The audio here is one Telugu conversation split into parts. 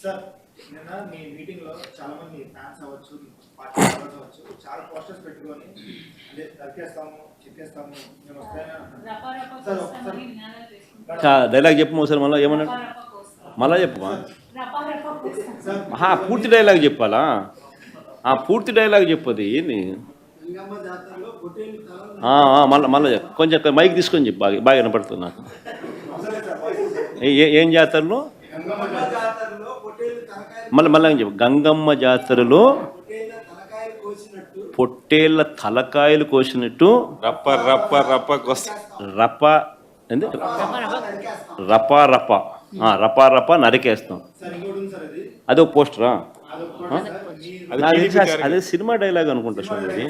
సార్ నిన్న మీ మీటింగ్ లో చాలా మంది ఫ్యాన్స్ అవ్వచ్చు, పార్టీ అవ్వచ్చు, చాలా పోస్టర్స్ పెట్టుకొని అంటే దరికేస్తాము, చెక్కేస్తాము, మేము వస్తాయని అంటున్నాం. డైలాగ్ చెప్పు సార్, మళ్ళీ ఏమన్నాడు, మళ్ళా చెప్పు. పూర్తి డైలాగ్ చెప్పాలా? పూర్తి డైలాగ్ చెప్పది ఏంది? మళ్ళీ కొంచెం మైక్ తీసుకొని చెప్పు, బాగా వినపడుతుంది నాకు. ఏం జాతరలో? మళ్ళీ చెప్పు. గంగమ్మ జాతరలో పొట్టేళ్ళ తలకాయలు కోసినట్టు రప్ప రప్ప రప్ప రప్ప ఏంది? రపా రప రపా రప నరికేస్తాం. అది ఒక పోస్టరా? అదే సినిమా డైలాగ్ అనుకుంటా స్వామి.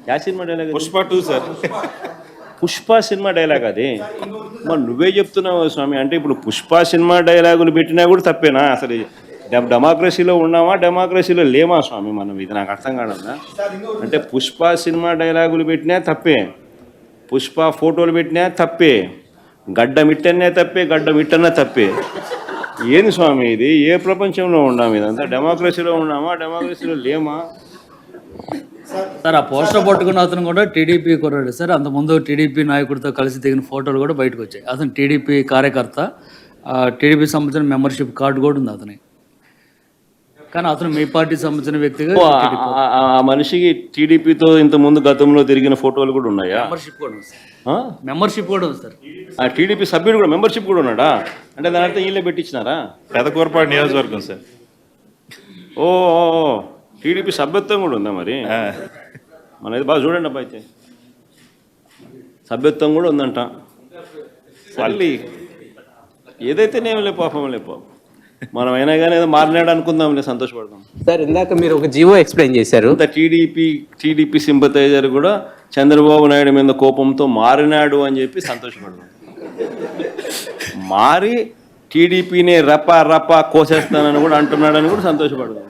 యా cinema dialogue? Pushpa 2 sir. Pushpa cinema dialogue అది. మరి నువ్వే చెప్తున్నావు స్వామి. అంటే ఇప్పుడు పుష్ప సినిమా డైలాగులు పెట్టినా కూడా తప్పేనా? అసలు డెమోక్రసీలో ఉన్నామా, డెమోక్రసీలో లేమా స్వామి మనం? ఇది నాకు అర్థం కాదన్నా. అంటే పుష్ప సినిమా డైలాగులు పెట్టినా తప్పే, పుష్ప ఫోటోలు పెట్టినా తప్పే, గడ్డ మిట్టనే తప్పే, గడ్డ మిట్టనే తప్పే. ఏంది స్వామి ఇది? ఏ ప్రపంచంలో ఉన్నాము? ఇదంతా డెమోక్రసీలో ఉన్నామా, డెమోక్రసీలో లేమా? సార్, ఆ పోస్టర్ పట్టుకున్న అతను కూడా టీడీపీ కుర్రాడు సార్. అంతకుముందు టీడీపీ నాయకుడితో కలిసి దిగిన ఫోటోలు కూడా బయటకు వచ్చాయి. అతను టీడీపీ కార్యకర్త, టీడీపీ సంబంధించిన మెంబర్షిప్ కార్డు కూడా ఉంది అతని. కానీ అతను మీ పార్టీ సంబంధించిన వ్యక్తిగా ఆ మనిషికి టీడీపీతో ఇంతకుముందు గతంలో తిరిగిన ఫోటోలు కూడా ఉన్నాయా? మెంబర్షిప్ కూడా ఉంది సార్. మెంబర్షిప్ కూడా ఉంది సార్. ఆ టీడీపీ సభ్యుడు కూడా మెంబర్షిప్ కూడా ఉన్నాడా? అంటే దాని అర్థం వీళ్ళే పెట్టించినారా? పెదకూరపాడు నియోజకవర్గం సార్. ఓ టీడీపీ సభ్యత్వం కూడా ఉందా మరి? మనది బాగా చూడండి అబ్బా. అయితే సభ్యత్వం కూడా ఉందంట. మళ్ళీ ఏదైతేనేం లే పాపం, మనం అయినా కానీ ఏదో మారినాడు అనుకుందాంలే, సంతోషపడదాం. సార్, ఇందాక మీరు ఒక జీవో ఎక్స్ప్లెయిన్ చేశారు. టీడీపీ సింపథైజర్ కూడా చంద్రబాబు నాయుడు మీద కోపంతో మారినాడు అని చెప్పి సంతోషపడదాం. మారి టీడీపీనే రపా కోసేస్తానని కూడా అంటున్నాడని కూడా సంతోషపడదాం.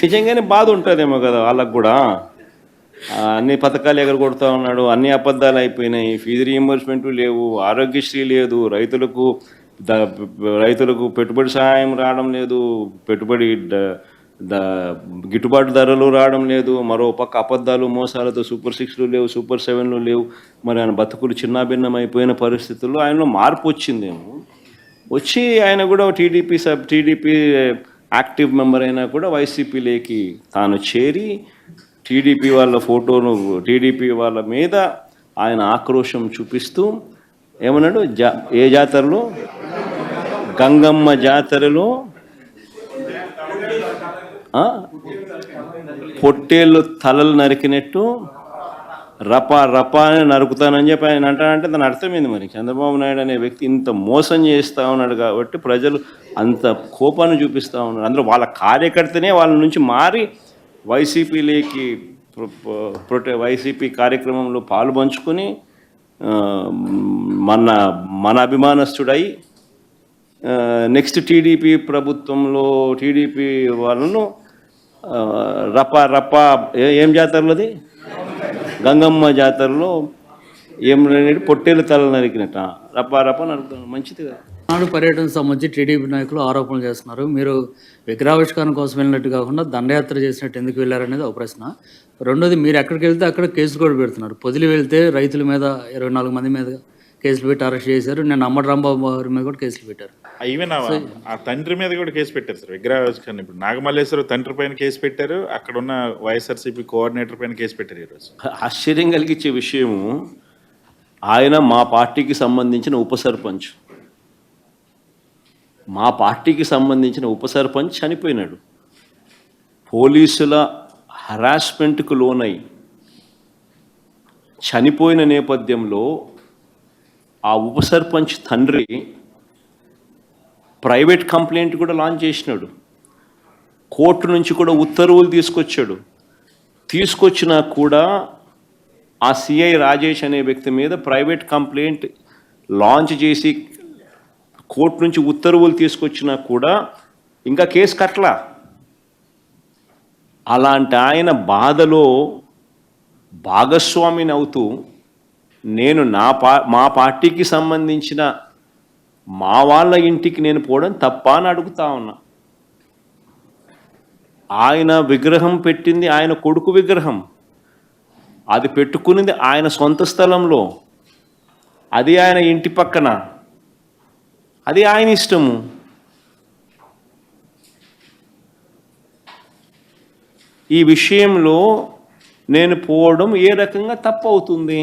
నిజంగానే బాధ ఉంటుందేమో కదా వాళ్ళకు కూడా. అన్ని పథకాలు ఎగరగొడతా ఉన్నాడు, అన్ని అబద్ధాలు అయిపోయినాయి, ఫీజు రీయింబర్స్మెంట్ లేవు, ఆరోగ్యశ్రీ లేదు, రైతులకు పెట్టుబడి సహాయం రావడం లేదు, పెట్టుబడి గిట్టుబాటు ధరలు రావడం లేదు, మరో పక్క అబద్ధాలు మోసాలతో సూపర్ 6లు లేవు, సూపర్ 7లు లేవు. మరి ఆయన బతుకులు చిన్నాభిన్నం అయిపోయిన పరిస్థితుల్లో ఆయనలో మార్పు వచ్చిందేమో. వచ్చి ఆయన కూడా టీడీపీ యాక్టివ్ మెంబర్ అయినా కూడా వైసీపీలోకి తాను చేరి టీడీపీ వాళ్ళ ఫోటోను, టీడీపీ వాళ్ళ మీద ఆయన ఆక్రోశం చూపిస్తూ ఏమన్నాడు? ఏ జాతరలో? గంగమ్మ జాతరలో పొట్టేళ్ళు తలలు నరికినట్టు రపా అని నరుకుతానని చెప్పి ఆయన అంటానంటే దాని అర్థమైంది. మరి చంద్రబాబు నాయుడు అనే వ్యక్తి ఇంత మోసం చేస్తూ ఉన్నాడు కాబట్టి ప్రజలు అంత కోపాన్ని చూపిస్తూ ఉన్నారు. అందులో వాళ్ళ కార్యకర్తనే వాళ్ళ నుంచి మారి వైసీపీలోకి వైసీపీ కార్యక్రమంలో పాలు పంచుకొని మన అభిమానస్తుడై నెక్స్ట్ టీడీపీ ప్రభుత్వంలో టీడీపీ వాళ్ళను రపా ఏం జాతరలోది? గంగమ్మ జాతరలో ఏం పొట్టేలు తల నరికినట్ట రపా నరుకుతాను. మంచిది కదా. నాడు పర్యటన సంబంధించి టీడీపీ నాయకులు ఆరోపణలు చేస్తున్నారు. మీరు విగ్రహావిష్కరణ కోసం వెళ్ళినట్టు కాకుండా దండయాత్ర చేసినట్టు ఎందుకు వెళ్ళారనేది ఒక ప్రశ్న. రెండోది, మీరు ఎక్కడికి వెళ్తే అక్కడ కేసులు కూడా పెడుతున్నారు. పొదిలి వెళ్తే రైతుల మీద 24 మంది మీద కేసులు పెట్టి అరెస్ట్ చేశారు. నేను అమ్మడి రాంబాబు వారి మీద కూడా కేసులు పెట్టారు. ఈవెన్ ఆ తండ్రి మీద కూడా కేసు పెట్టారు సార్. విగ్రహావిష్కరణ ఇప్పుడు నాగమల్లేశ్వర తండ్రి పైన కేసు పెట్టారు, అక్కడ ఉన్న వైఎస్ఆర్సీపీ కోఆర్డినేటర్ పైన కేసు పెట్టారు. ఈరోజు ఆశ్చర్యం కలిగించే విషయము, ఆయన మా పార్టీకి సంబంధించిన ఉప సర్పంచ్, చనిపోయినాడు. పోలీసుల హరాస్మెంట్కు లోనై చనిపోయిన నేపథ్యంలో ఆ ఉప సర్పంచ్ తండ్రి ప్రైవేట్ కంప్లైంట్ కూడా లాంచ్ చేసినాడు. కోర్టు నుంచి కూడా ఉత్తర్వులు తీసుకొచ్చినా కూడా ఆ సిఐ రాజేష్ అనే వ్యక్తి మీద ప్రైవేట్ కంప్లైంట్ లాంచ్ చేసి కోర్టు నుంచి ఉత్తర్వులు తీసుకొచ్చినా కూడా ఇంకా కేసు కట్టలా. అలాంటి ఆయన బాధలో భాగస్వామిని అవుతూ నేను మా పార్టీకి సంబంధించిన మా వాళ్ళ ఇంటికి నేను పోవడం తప్ప అని అడుగుతా ఉన్నా. ఆయన విగ్రహం పెట్టింది ఆయన కొడుకు విగ్రహం, అది పెట్టుకునింది ఆయన సొంత స్థలంలో, అది ఆయన ఇంటి పక్కన, అది ఆయన ఇష్టము. ఈ విషయంలో నేను పోవడం ఏ రకంగా తప్పు అవుతుంది?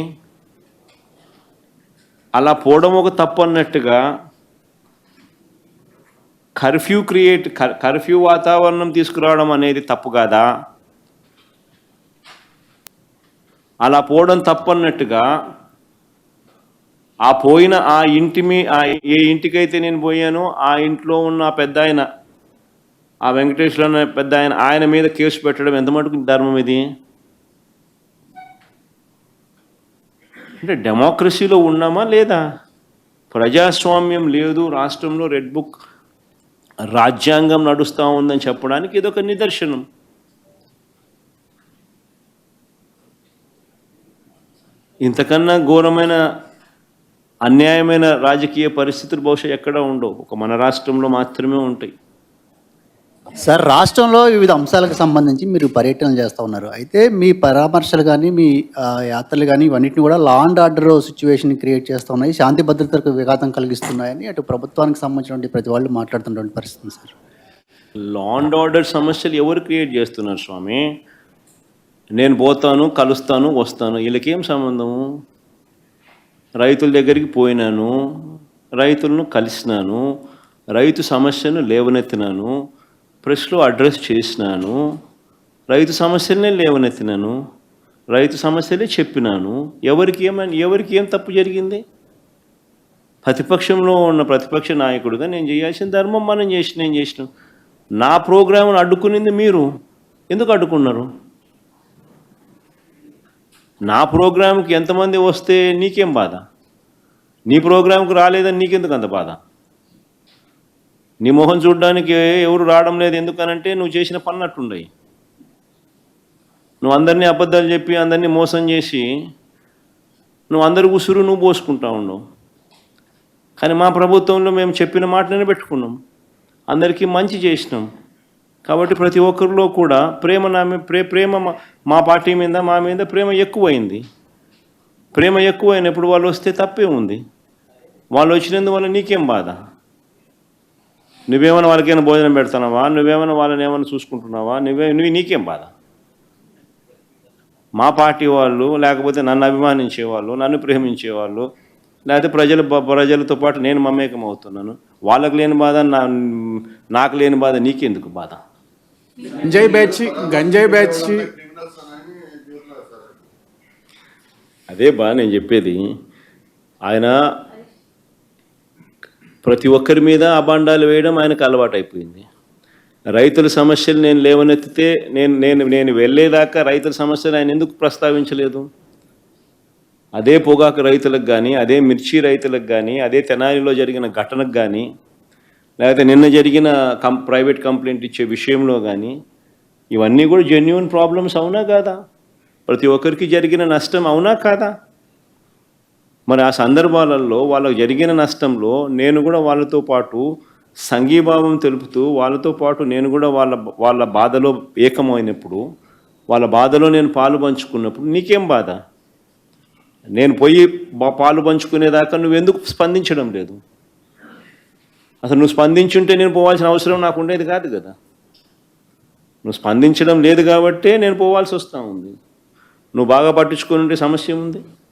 అలా పోవడం ఒక తప్పు అన్నట్టుగా కర్ఫ్యూ వాతావరణం తీసుకురావడం అనేది తప్పు కాదా? అలా పోవడం తప్పు అన్నట్టుగా ఆ పోయిన ఆ ఏ ఇంటికైతే నేను పోయానో ఆ ఇంట్లో ఉన్న పెద్ద ఆయన, ఆ వెంకటేశ్వర అనే పెద్ద ఆయన మీద కేసు పెట్టడం ఎంత మటుకు ధర్మం ఇది? అంటే డెమోక్రసీలో ఉన్నామా లేదా? ప్రజాస్వామ్యం లేదు రాష్ట్రంలో, రెడ్ బుక్ రాజ్యాంగం నడుస్తూ ఉందని చెప్పడానికి ఇదొక నిదర్శనం. ఇంతకన్నా ఘోరమైన అన్యాయమైన రాజకీయ పరిస్థితులు బహుశా ఎక్కడ ఉండవు, ఒక మన రాష్ట్రంలో మాత్రమే ఉంటాయి. సార్, రాష్ట్రంలో వివిధ అంశాలకు సంబంధించి మీరు పర్యటనలు చేస్తూ ఉన్నారు. అయితే మీ పరామర్శలు కానీ మీ యాత్రలు కానీ ఇవన్నిటిని కూడా law and order situation create చేస్తూ ఉన్నాయి, శాంతి భద్రతలకు విఘాతం కలిగిస్తున్నాయని అటు ప్రభుత్వానికి సంబంధించినటువంటి ప్రతి వాళ్ళు మాట్లాడుతున్నటువంటి పరిస్థితి సార్. లా అండ్ ఆర్డర్ సమస్యలు ఎవరు క్రియేట్ చేస్తున్నారు స్వామి? నేను పోతాను, కలుస్తాను, వస్తాను, వీళ్ళకేం సంబంధము? రైతుల దగ్గరికి పోయినాను, రైతులను కలిసినాను, రైతు సమస్యను లేవనెత్తినాను, ప్రెస్లో అడ్రస్ చేసినాను, రైతు సమస్యలనే లేవనెత్తినాను, రైతు సమస్యలే చెప్పినాను. ఎవరికి ఏం తప్పు జరిగింది? ప్రతిపక్షంలో ఉన్న ప్రతిపక్ష నాయకుడిగా నేను చేయాల్సిన ధర్మం నేను చేసినాం. నా ప్రోగ్రాంను అడ్డుకునింది మీరు. ఎందుకు అడ్డుకున్నారు? నా ప్రోగ్రాంకి ఎంతమంది వస్తే నీకేం బాధ? నీ ప్రోగ్రాంకు రాలేదని నీకెందుకు అంత బాధ? నీ మొహం చూడడానికి ఎవరు రావడం లేదు ఎందుకనంటే నువ్వు చేసిన పన్నట్టుండయి. నువ్వు అందరినీ అబద్ధాలు చెప్పి అందరినీ మోసం చేసి నువ్వు అందరి ఉసురు నువ్వు పోసుకుంటా ఉండవు. కానీ మా ప్రభుత్వంలో మేము చెప్పిన మాటలనే పెట్టుకున్నాం, అందరికీ మంచి చేసినాం. కాబట్టి ప్రతి ఒక్కరిలో కూడా ప్రేమ మా పార్టీ మీద, మా మీద ప్రేమ ఎక్కువైంది. ప్రేమ ఎక్కువైనప్పుడు వాళ్ళు వస్తే తప్పే ఉంది. వాళ్ళు వచ్చినందువల్ల నీకేం బాధ? నువ్వేమైనా వాళ్ళకైనా భోజనం పెడతానావా? నువ్వేమైనా వాళ్ళని ఏమైనా చూసుకుంటున్నావా? నీకేం బాధ? మా పార్టీ వాళ్ళు, లేకపోతే నన్ను అభిమానించేవాళ్ళు, నన్ను ప్రేమించేవాళ్ళు, లేకపోతే ప్రజలతో పాటు నేను మమేకం అవుతున్నాను, వాళ్ళకు లేని బాధ నాకు లేని బాధ నీకెందుకు బాధ? గంజాయి బ్యాచ్ అదే నేను చెప్పేది. ఆయన ప్రతి ఒక్కరి మీద అబాండాలు వేయడం ఆయనకు అలవాటు అయిపోయింది. రైతుల సమస్యలు నేను లేవనెత్తితే నేను వెళ్ళేదాకా రైతుల సమస్యలు ఆయన ఎందుకు ప్రస్తావించలేదు? అదే పొగాకు రైతులకు కానీ, అదే మిర్చి రైతులకు కానీ, అదే తెనాలిలో జరిగిన ఘటనకు కానీ, లేకపోతే నిన్న జరిగిన ప్రైవేట్ కంప్లైంట్ ఇచ్చే విషయంలో కానీ, ఇవన్నీ కూడా జెన్యూన్ ప్రాబ్లమ్స్ అవునా కాదా? ప్రతి ఒక్కరికి జరిగిన నష్టం అవునా కాదా? మరి ఆ సందర్భాలలో వాళ్ళకు జరిగిన నష్టంలో నేను కూడా వాళ్ళతో పాటు సంఘీభావం తెలుపుతూ వాళ్ళతో పాటు నేను కూడా వాళ్ళ బాధలో ఏకమైనప్పుడు, వాళ్ళ బాధలో నేను పాలు పంచుకున్నప్పుడు నీకేం బాధ? నేను పోయి పాలు పంచుకునేదాకా నువ్వెందుకు స్పందించడం లేదు? అసలు నువ్వు స్పందించుంటే నేను పోవాల్సిన అవసరం నాకు ఉండేది కాదు కదా. నువ్వు స్పందించడం లేదు కాబట్టే నేను పోవాల్సి వస్తూ ఉంది. నువ్వు బాగా పట్టించుకొని ఉంటే సమస్య ఉంది.